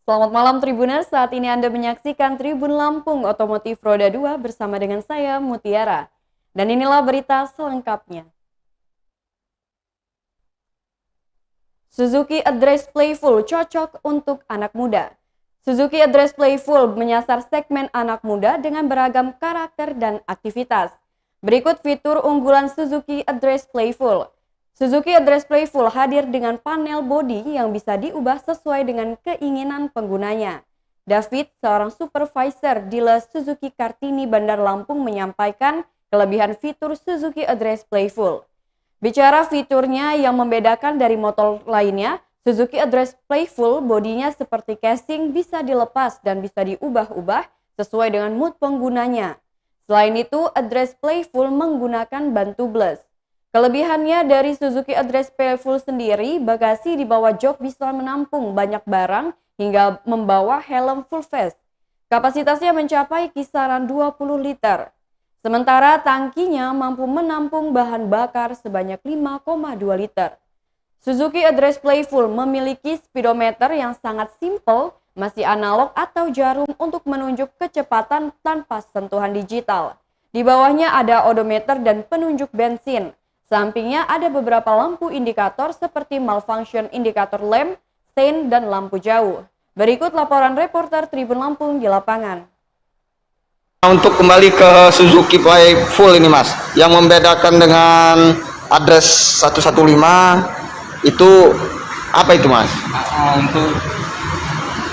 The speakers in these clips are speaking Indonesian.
Selamat malam Tribuners, saat ini Anda menyaksikan Tribun Lampung Otomotif Roda 2 bersama dengan saya Mutiara. Dan inilah berita selengkapnya. Suzuki Address Playful cocok untuk anak muda. Suzuki Address Playful menyasar segmen anak muda dengan beragam karakter dan aktivitas. Berikut fitur unggulan Suzuki Address Playful. Suzuki Address Playful hadir dengan panel bodi yang bisa diubah sesuai dengan keinginan penggunanya. David, seorang supervisor dealer Suzuki Kartini Bandar Lampung, menyampaikan kelebihan fitur Suzuki Address Playful. Bicara fiturnya yang membedakan dari motor lainnya, Suzuki Address Playful bodinya seperti casing bisa dilepas dan bisa diubah-ubah sesuai dengan mood penggunanya. Selain itu, Address Playful menggunakan ban tubeless. Kelebihannya dari Suzuki Address Playful sendiri, bagasi di bawah jok bisa menampung banyak barang hingga membawa helm full face. Kapasitasnya mencapai kisaran 20 liter. Sementara tangkinya mampu menampung bahan bakar sebanyak 5,2 liter. Suzuki Address Playful memiliki speedometer yang sangat simpel, masih analog atau jarum untuk menunjuk kecepatan tanpa sentuhan digital. Di bawahnya ada odometer dan penunjuk bensin. Sampingnya ada beberapa lampu indikator seperti malfunction indikator lem, sein, dan lampu jauh. Berikut laporan reporter Tribun Lampung di lapangan. Untuk kembali ke Suzuki Playful ini Mas, yang membedakan dengan Address 115 itu apa itu Mas? Untuk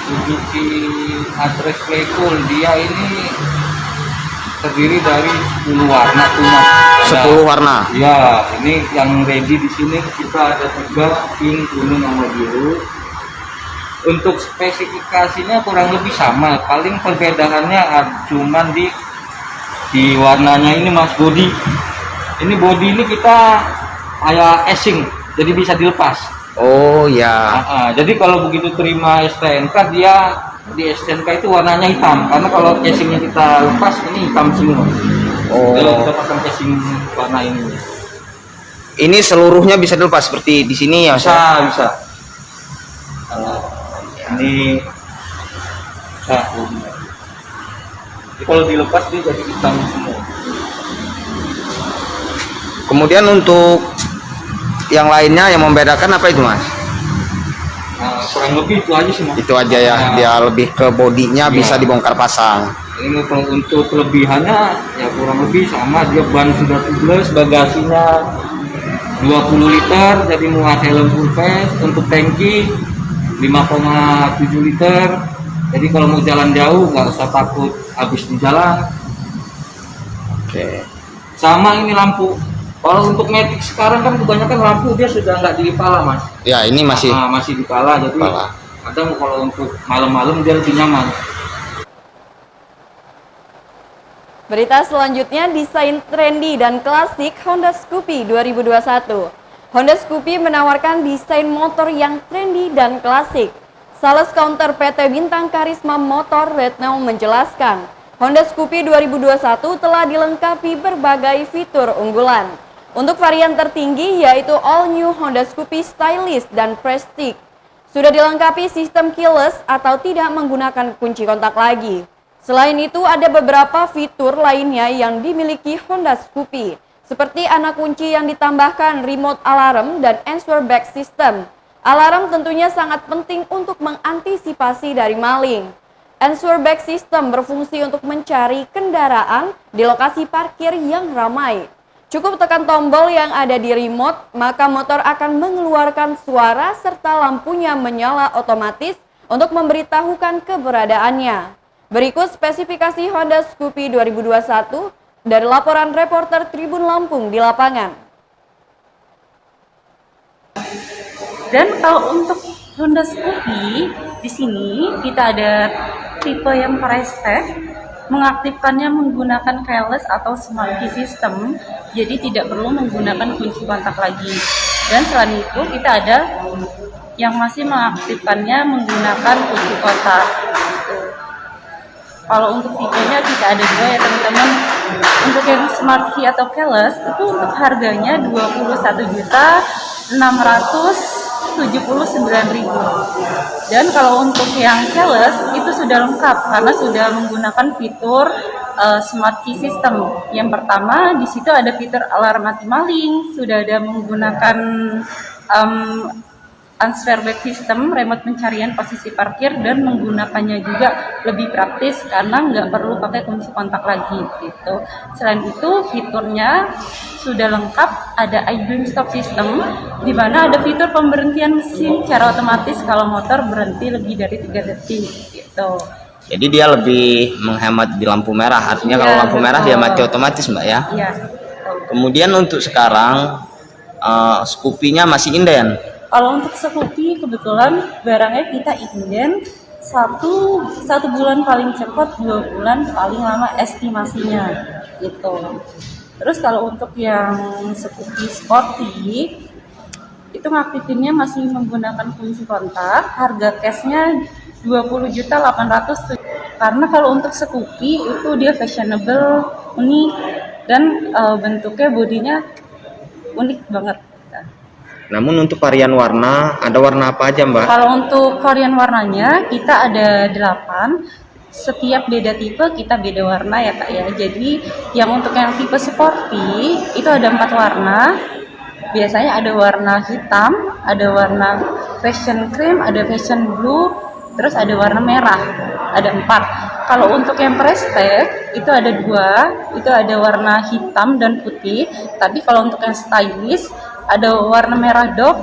Suzuki Address Playful, dia ini terdiri dari 10 warna tuh Mas. 10 warna. Ya, ini yang ready di sini kita ada 3, pink, kuning, sama biru. Untuk spesifikasinya kurang lebih sama, paling perbedaannya cuman di warnanya ini Mas, body. Ini body ini kita kayak casing, jadi bisa dilepas. Oh ya. Jadi kalau begitu terima STNK, dia di STNK itu warnanya hitam, karena kalau casingnya kita lepas ini hitam semua. Kalau kita pasang casing warna ini. Ini seluruhnya bisa dilepas seperti di sini ya? Bisa. Ini jadi kalau dilepas dia jadi hitam semua. Kemudian untuk yang lainnya yang membedakan apa itu Mas? Kurang lebih itu aja sih Mas. Itu aja ya, dia lebih ke bodinya bisa dibongkar pasang. Ini untuk kelebihannya ya kurang lebih sama, dia ban sudah tubeless, bagasinya 20 liter, jadi muat helm full face. Untuk tangki 5,7 liter, jadi kalau mau jalan jauh nggak usah takut habis di jalan. Oke. Sama ini lampu, kalau untuk Matic sekarang kan kebanyakan lampu dia sudah nggak di kepala Mas. Ya ini masih masih di kepala, jadi kadang kalau untuk malam-malam dia lebih nyaman. Berita selanjutnya, desain trendy dan klasik Honda Scoopy 2021. Honda Scoopy menawarkan desain motor yang trendy dan klasik. Sales counter PT Bintang Karisma Motor Retno menjelaskan, Honda Scoopy 2021 telah dilengkapi berbagai fitur unggulan. Untuk varian tertinggi yaitu All New Honda Scoopy Stylish dan Prestige. Sudah dilengkapi sistem keyless atau tidak menggunakan kunci kontak lagi. Selain itu ada beberapa fitur lainnya yang dimiliki Honda Scoopy, seperti anak kunci yang ditambahkan remote alarm dan answer back system. Alarm tentunya sangat penting untuk mengantisipasi dari maling. Answer back system berfungsi untuk mencari kendaraan di lokasi parkir yang ramai. Cukup tekan tombol yang ada di remote, maka motor akan mengeluarkan suara serta lampunya menyala otomatis untuk memberitahukan keberadaannya. Berikut spesifikasi Honda Scoopy 2021 dari laporan reporter Tribun Lampung di lapangan. Dan kalau untuk Honda Scoopy, di sini kita ada tipe yang price tag, mengaktifkannya menggunakan keyless atau smart key system, jadi tidak perlu menggunakan kunci kontak lagi. Dan selain itu kita ada yang masih mengaktifkannya menggunakan kunci kontak. Kalau untuk tipenya kita ada dua ya teman-teman. Untuk yang smart key atau keyless itu untuk harganya 21.600 179.000. Dan kalau untuk yang keyless itu sudah lengkap karena sudah menggunakan fitur smart key system. Yang pertama di situ ada fitur alarm anti maling, sudah ada menggunakan transfer back system, remote pencarian posisi parkir, dan menggunakannya juga lebih praktis karena nggak perlu pakai kunci kontak lagi gitu. Selain itu fiturnya sudah lengkap, ada iBeam stop system di mana ada fitur pemberhentian mesin secara otomatis kalau motor berhenti lebih dari 3 detik gitu. Jadi dia lebih menghemat di lampu merah, artinya Iya, kalau lampu merah dia betul. mati otomatis Mbak ya. Iya. Kemudian untuk sekarang Scoopy-nya masih inden. Kalau untuk Scoopy kebetulan barangnya kita inden satu bulan paling cepat, 2 bulan paling lama estimasinya gitu. Terus kalau untuk yang Scoopy Sporty itu ngaktifinnya masih menggunakan kunci kontak, harga cashnya 20.800.000. Karena kalau untuk Scoopy itu dia fashionable, unik, dan bentuknya bodinya unik banget. Namun untuk varian warna, ada warna apa aja Mbak? Kalau untuk varian warnanya kita ada 8. Setiap beda tipe kita beda warna ya Kak ya. Jadi yang untuk yang tipe sporty itu ada 4 warna. Biasanya ada warna hitam, ada warna fashion cream, ada fashion blue, terus ada warna merah. Ada 4. Kalau untuk yang prestige itu ada 2, itu ada warna hitam dan putih. Tapi kalau untuk yang stylish ada warna merah dop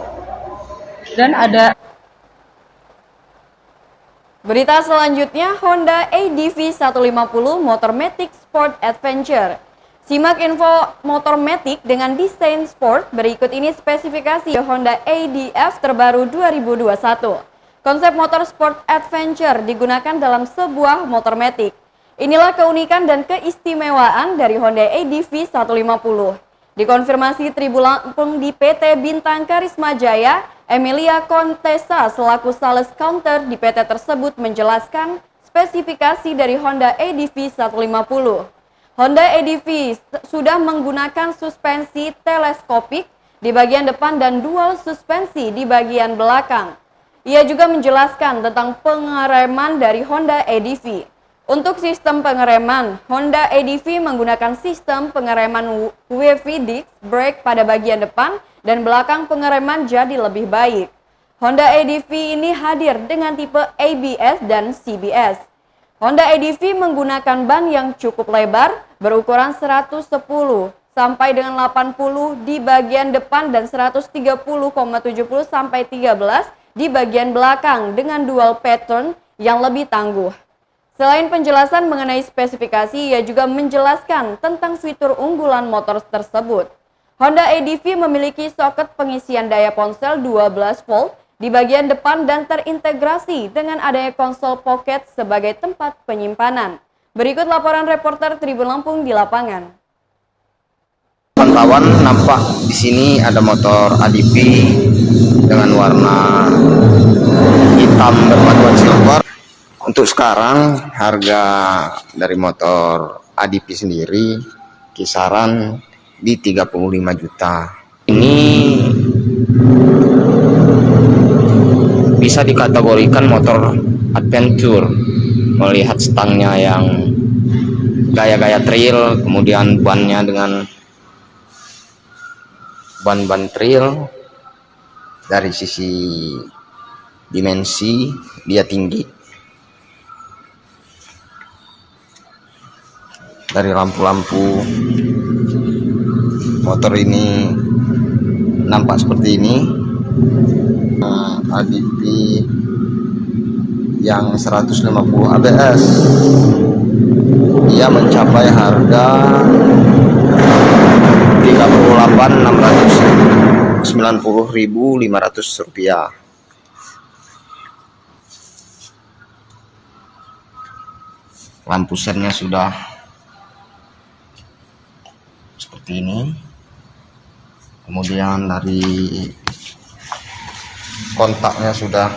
dan ada. Berita selanjutnya, Honda ADV 150 Motormatic Sport Adventure. Simak info Motormatic dengan desain sport. Berikut ini spesifikasi Honda ADV terbaru 2021. Konsep motor sport adventure digunakan dalam sebuah Motormatic. Inilah keunikan dan keistimewaan dari Honda ADV 150. Dikonfirmasi Tribu Lampung di PT Bintang Karisma Jaya, Emilia Contessa selaku sales counter di PT tersebut menjelaskan spesifikasi dari Honda ADV 150. Honda ADV sudah menggunakan suspensi teleskopik di bagian depan dan dual suspensi di bagian belakang. Ia juga menjelaskan tentang pengereman dari Honda ADV. Untuk sistem pengereman, Honda ADV menggunakan sistem pengereman wavy disc brake pada bagian depan dan belakang pengereman jadi lebih baik. Honda ADV ini hadir dengan tipe ABS dan CBS. Honda ADV menggunakan ban yang cukup lebar berukuran 110 sampai dengan 80 di bagian depan dan 130,70 sampai 13 di bagian belakang dengan dual pattern yang lebih tangguh. Selain penjelasan mengenai spesifikasi, ia juga menjelaskan tentang fitur unggulan motor tersebut. Honda ADV memiliki soket pengisian daya ponsel 12 volt di bagian depan dan terintegrasi dengan adanya konsol pocket sebagai tempat penyimpanan. Berikut laporan reporter Tribun Lampung di lapangan. Pantauan nampak di sini ada motor ADV dengan warna hitam berpaduan silver. Untuk sekarang harga dari motor ADV sendiri kisaran di 35 juta. Ini bisa dikategorikan motor adventure, melihat stangnya yang gaya-gaya trail, kemudian bannya dengan ban-ban trail. Dari sisi dimensi dia tinggi. Dari lampu-lampu motor ini nampak seperti ini. ADV yang 150 ABS ia mencapai harga 38.690.500 rupiah. Lampu sennya sudah seperti ini. Kemudian dari kontaknya sudah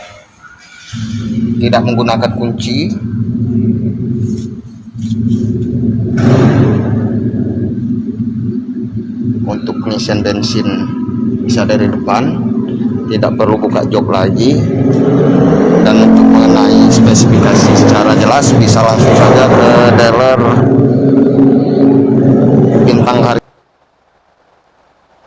tidak menggunakan kunci. Untuk pengisian bensin bisa dari depan, tidak perlu buka jok lagi. Dan untuk mengenai spesifikasi secara jelas bisa langsung saja ke dealer Bintang Karya.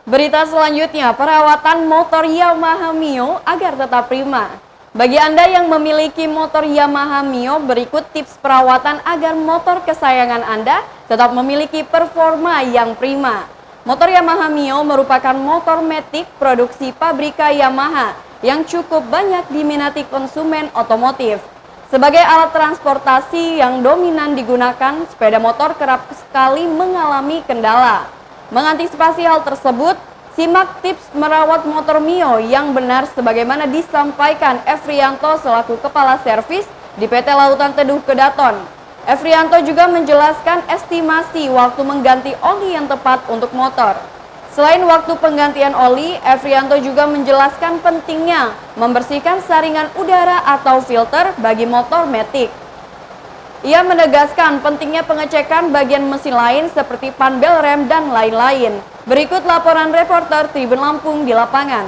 Berita selanjutnya, perawatan motor Yamaha Mio agar tetap prima. Bagi Anda yang memiliki motor Yamaha Mio, berikut tips perawatan agar motor kesayangan Anda tetap memiliki performa yang prima. Motor Yamaha Mio merupakan motor matic produksi pabrika Yamaha yang cukup banyak diminati konsumen otomotif. Sebagai alat transportasi yang dominan digunakan, sepeda motor kerap sekali mengalami kendala. Mengantisipasi hal tersebut, simak tips merawat motor Mio yang benar sebagaimana disampaikan Efrianto selaku Kepala Servis di PT Lautan Teduh Kedaton. Efrianto juga menjelaskan estimasi waktu mengganti oli yang tepat untuk motor. Selain waktu penggantian oli, Efrianto juga menjelaskan pentingnya membersihkan saringan udara atau filter bagi motor matic. Ia menegaskan pentingnya pengecekan bagian mesin lain seperti panbel rem dan lain-lain. Berikut laporan reporter Tribun Lampung di lapangan.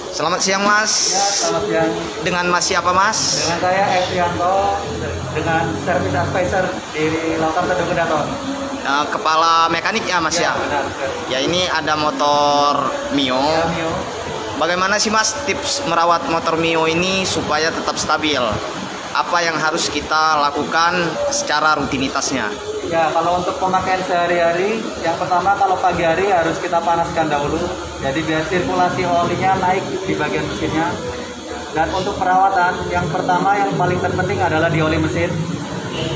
Selamat siang Mas. Ya, selamat siang. Dengan Mas siapa Mas? Dengan saya Efrianto dengan servis advisor di Lautan Teduh Kedaton. Kepala mekanik ya Mas ya? Benar. Ya ini ada motor Mio. Ya, Mio. Bagaimana sih Mas tips merawat motor Mio ini supaya tetap stabil? Apa yang harus kita lakukan secara rutinitasnya? Ya, kalau untuk pemakaian sehari-hari, yang pertama kalau pagi hari harus kita panaskan dahulu. Jadi biar sirkulasi olinya naik di bagian mesinnya. Dan untuk perawatan, yang pertama yang paling terpenting adalah di oli mesin.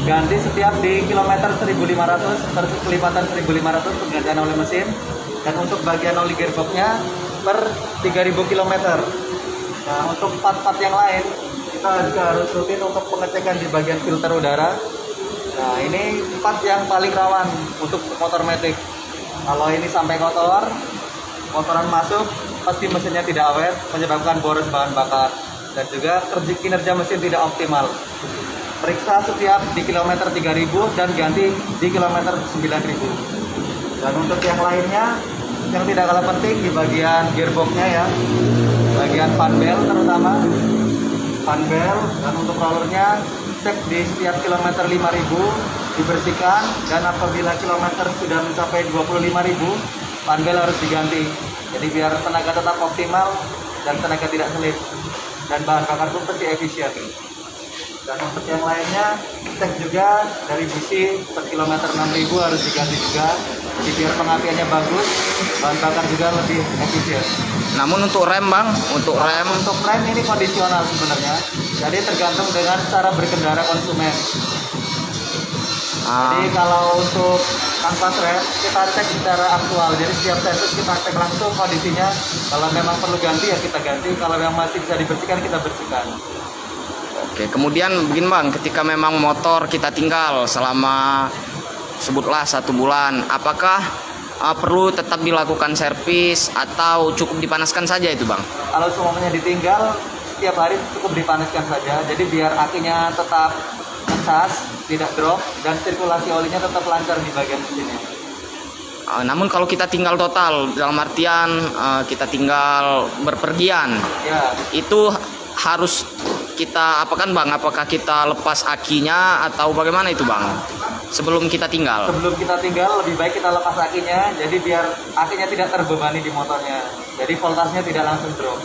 Ganti setiap di kilometer 1500 per kelipatan 1500 penggantian oli mesin. Dan untuk bagian oli gearboxnya per 3000 km. Nah, untuk part-part yang lain kita juga harus rutin untuk pengecekan di bagian filter udara. Nah, ini part yang paling rawan untuk motor matic. Kalau ini sampai kotor, kotoran masuk, pasti mesinnya tidak awet, menyebabkan boros bahan bakar dan juga kinerja mesin tidak optimal. Periksa setiap di kilometer 3000 dan ganti di kilometer 9000. Dan untuk yang lainnya, yang tidak kalah penting di bagian gearboxnya ya, bagian panbel terutama panbel, dan untuk rollernya cek di setiap kilometer 5000 dibersihkan, dan apabila kilometer sudah mencapai 25.000 panbel harus diganti. Jadi biar tenaga tetap optimal dan tenaga tidak selip dan bahan bakar pun pasti efisien. Dan untuk yang lainnya cek juga dari busi per kilometer 6000 harus diganti juga. Jadi biar pengapiannya bagus, bahan bakar juga lebih efisien. Namun untuk rem Bang, untuk rem ini kondisional sebenarnya. Jadi tergantung dengan cara berkendara konsumen. Jadi kalau untuk kanvas rem kita cek secara aktual. Jadi setiap servis kita cek langsung kondisinya. Kalau memang perlu ganti ya kita ganti. Kalau yang masih bisa dibersihkan kita bersihkan. Oke, kemudian begini Bang, ketika memang motor kita tinggal selama sebutlah 1 bulan, apakah perlu tetap dilakukan servis atau cukup dipanaskan saja itu Bang? Kalau semuanya ditinggal setiap hari cukup dipanaskan saja. Jadi biar akinya tetap ngecas, tidak drop, dan sirkulasi olinya tetap lancar di bagian mesinnya. Namun kalau kita tinggal total, dalam artian kita tinggal berpergian, Ya, itu harus kita apakan Bang? Apakah kita lepas akinya atau bagaimana itu Bang? Sebelum kita tinggal? sebelum kita tinggal lebih baik kita lepas akinya. Jadi biar akinya tidak terbebani di motornya. Jadi voltasenya tidak langsung drop.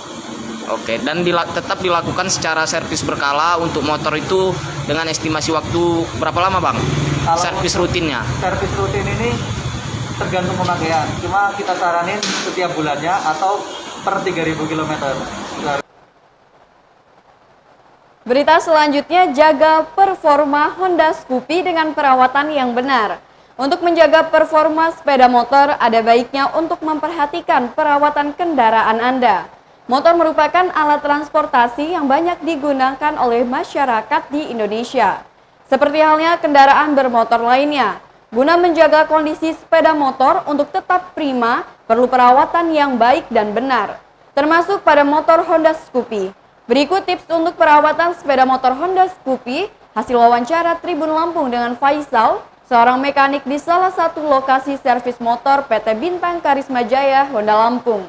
Oke, dan tetap dilakukan secara servis berkala untuk motor itu dengan estimasi waktu berapa lama Bang? Kalau Servis rutinnya? Servis rutin ini tergantung pemakaian. Cuma kita saranin setiap bulannya atau per 3000 km. Berita selanjutnya, jaga performa Honda Scoopy dengan perawatan yang benar. Untuk menjaga performa sepeda motor, ada baiknya untuk memperhatikan perawatan kendaraan Anda. Motor merupakan alat transportasi yang banyak digunakan oleh masyarakat di Indonesia. Seperti halnya kendaraan bermotor lainnya. Guna menjaga kondisi sepeda motor untuk tetap prima, perlu perawatan yang baik dan benar. Termasuk pada motor Honda Scoopy. Berikut tips untuk perawatan sepeda motor Honda Scoopy, hasil wawancara Tribun Lampung dengan Faisal, seorang mekanik di salah satu lokasi servis motor PT Bintang Karisma Jaya Honda Lampung.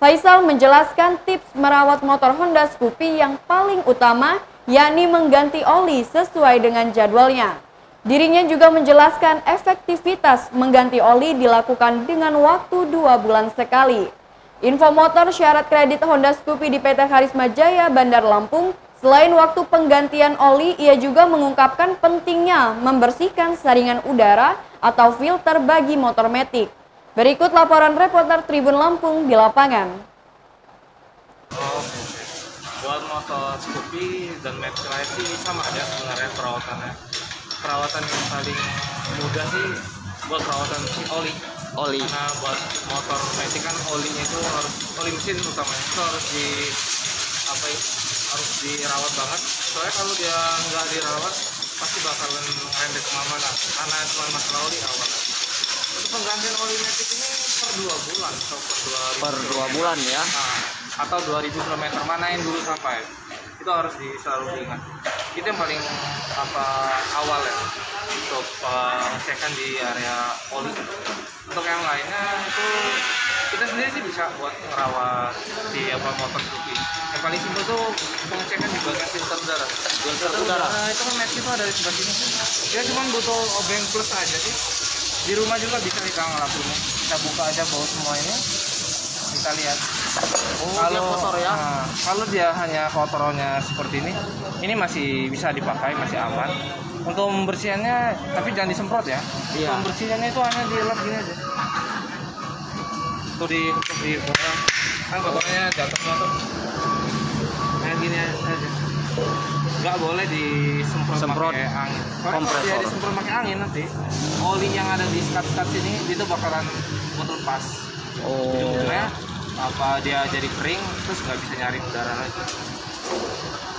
Faisal menjelaskan tips merawat motor Honda Scoopy yang paling utama, yakni mengganti oli sesuai dengan jadwalnya. Dirinya juga menjelaskan efektivitas mengganti oli dilakukan dengan waktu 2 bulan sekali. Info motor syarat kredit Honda Scoopy di PT Karisma Jaya Bandar Lampung, selain waktu penggantian oli, ia juga mengungkapkan pentingnya membersihkan saringan udara atau filter bagi motor matic. Berikut laporan reporter Tribun Lampung di lapangan. Buat motor Scoopy dan Matic lain sih sama aja sebenarnya perawatannya. Perawatan yang paling mudah sih buat perawatan si oli. Karena buat motor Matic kan olinya itu harus oli mesin utamanya itu harus dirawat banget. Soalnya kalau dia nggak dirawat pasti bakalan ngerembet kemana-mana karena cuma masalah oli awalnya. Untuk penggantian oli Matic ini per 2 bulan atau Per 2 bulan ya. atau 2000 km mana yang dulu sampai itu harus selalu diingat. Itu yang paling awal ya untuk pengecekan di area oli. Untuk yang lainnya itu kita sendiri sih bisa buat merawat di motor Scoopy. Yang paling simpel tuh pengecekan di bagian filter udara. Itu kan match itu ada di sebelah sini. Dia cuma butuh obeng plus aja sih. Di rumah juga bisa kita ngelakuinnya. Kita buka aja bawah semua ini. Kita lihat. Dia kotor ya? Kalau dia hanya kotorannya seperti ini masih bisa dipakai, masih aman. Untuk membersihannya, tapi jangan disemprot ya. Iya. Pembersihannya itu hanya dilap gini aja. Untuk di bawah, kan kotornya jatuhnya tuh kayak gini aja. Nggak boleh disemprot pakai angin. Kalau dia disemprot pakai angin nanti oli yang ada di skat-skat sini itu bakalan lepas. Ujung-ujungnya dia jadi kering terus nggak bisa nyari udara lagi.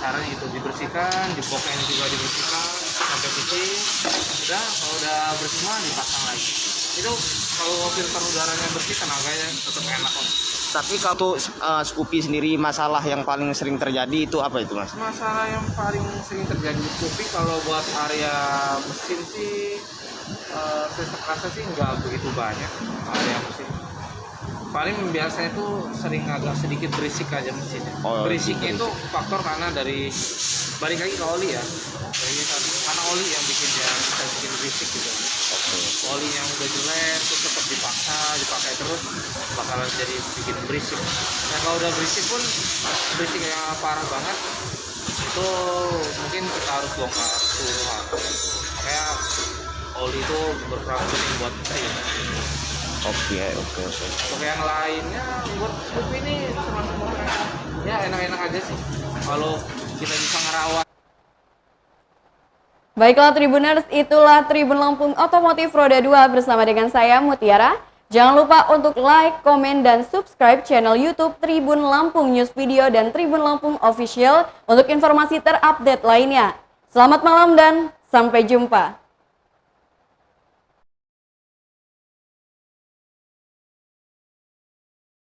Caranya itu dibersihkan, jeboknya juga dibersihkan sampai bersih. Kalau udah bersih mah dipasang lagi. Itu kalau filter udaranya bersih tenaganya tetap enak kok. Tapi kalau Scoopy sendiri masalah yang paling sering terjadi itu apa itu, Mas? Masalah yang paling sering terjadi di Scoopy kalau buat area mesin sih saya rasa sih nggak begitu banyak area mesin. Paling biasanya itu sering agak sedikit berisik aja mesinnya. Berisiknya itu faktor karena dari balik lagi ke oli ya. Karena oli yang bikin dia bisa bikin berisik gitu. Oli yang udah jelek terus tetap dipakai terus bakalan jadi bikin berisik. Nah kalau udah berisik pun berisiknya parah banget itu mungkin kita harus bongkar semua. Makanya oli itu berperan penting buat mesin. Oke. Untuk yang lainnya buat Scoopy ini termasuk motor ya enak-enak aja sih kalau kita bisa ngerawat. Baiklah Tribuners, itulah Tribun Lampung Otomotif Roda 2 bersama dengan saya Mutiara. Jangan lupa untuk like, komen, dan subscribe channel YouTube Tribun Lampung News Video dan Tribun Lampung Official untuk informasi terupdate lainnya. Selamat malam dan sampai jumpa.